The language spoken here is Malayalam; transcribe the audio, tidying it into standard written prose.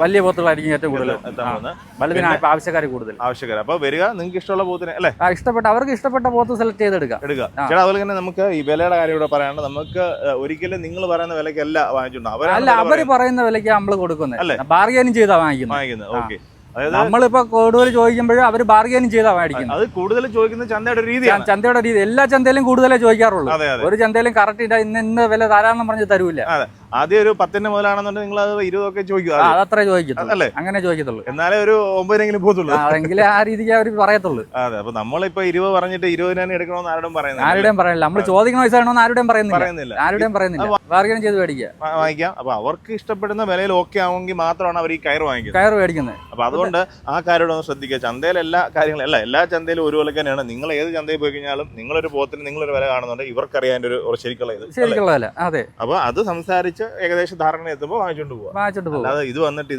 വലിയ പോത്തുകളായിരിക്കും ഏറ്റവും കൂടുതൽ വലുതിനാണ് ആവശ്യക്കാർ കൂടുതൽ. അപ്പൊ വരിക നിങ്ങൾക്ക് ഇഷ്ടമുള്ള പോത്തിനെ അല്ലേ, അവർക്ക് ഇഷ്ടപ്പെട്ട പോത്ത് സെലക്ട് ചെയ്തെടുക്കുക. ചേട്ടാ അതുപോലെ തന്നെ നമുക്ക് ഈ വിലയുടെ കാര്യം ഇവിടെ പറയാണ്ട്, നമുക്ക് ഒരിക്കലും നിങ്ങൾ പറയുന്ന വിലക്കല്ല വാങ്ങിച്ചിട്ടുണ്ടോ? അല്ല, അവര് പറയുന്ന വിലയ്ക്ക് നമ്മൾ കൊടുക്കുന്നത്, ബാർഗൈനിങ് ചെയ്താ വാങ്ങിക്കുന്നത്. ഓക്കെ, നമ്മളിപ്പോ കൂടുതൽ ചോദിക്കുമ്പോഴും അവര് ബാർഗൈനിങ് ചെയ്താ മേടിക്കുന്നത്. അത് കൂടുതൽ ചോദിക്കുന്ന ചന്തയുടെ രീതിയാണ്. ചന്തയുടെ രീതി എല്ലാ ചന്തയിലും കൂടുതലേ ചോദിക്കാറുള്ളൂ. ഒരു ചന്തയിലും കറക്റ്റ് ഇന്ന വില തരാമെന്ന് പറഞ്ഞ് തരൂല്ല. ആദ്യം ഒരു 10 മുതലാണെന്നുണ്ടെങ്കിൽ നിങ്ങൾ അത് 20 ചോദിക്കും. അതത്രേ ചോദിക്കത്തുള്ളൂ, അങ്ങനെ ചോദിക്കത്തുള്ളൂ. എന്നാലേ ഒരു 9 പോത്തുള്ളൂ, എങ്കിലേ ആ രീതിക്ക് അവർ പറയത്തുള്ളൂ. അതെ, അപ്പൊ നമ്മളിപ്പോ 20 പറഞ്ഞിട്ട് 20 തന്നെ എടുക്കണമെന്ന് ആരുടെയും പറയുന്നില്ല. ആരുടെയും പറയില്ല. നമ്മൾ ചോദിക്കുന്ന പൈസ ആണോന്ന് ആരുടെയും പറയുന്നില്ല. ബാർഗൈൻ ചെയ്ത് വാങ്ങിക്കാം. അപ്പൊ അവർക്ക് ഇഷ്ടപ്പെടുന്ന വിലയിൽ ഓക്കെ ആവുമെങ്കിൽ മാത്രമാണ് അവർ ഈ കയർ മേടിക്കുന്നത്. അപ്പൊ അതുകൊണ്ട് ആ കാര്യം ഒന്ന് ശ്രദ്ധിക്കുക. ചന്തയിൽ എല്ലാ കാര്യങ്ങളും എല്ലാ ചന്തയിലും ഒരു വില തന്നെയാണ്. നിങ്ങൾ ഏത് ചന്തയിൽ പോയി കഴിഞ്ഞാലും നിങ്ങളൊരു പോത്തിന് നിങ്ങളൊരു വില കാണുന്നുണ്ട്, ഇവർക്കറിയാൻ ഒരു ശരിക്കുള്ള വില. അതെ, അപ്പൊ അത് സംസാരിച്ച് ഏകദേശം ധാരണ എത്തുമ്പോൾ വാങ്ങിച്ചോണ്ട് പോവാം. അല്ലാതെ ഇത് വന്നിട്ട്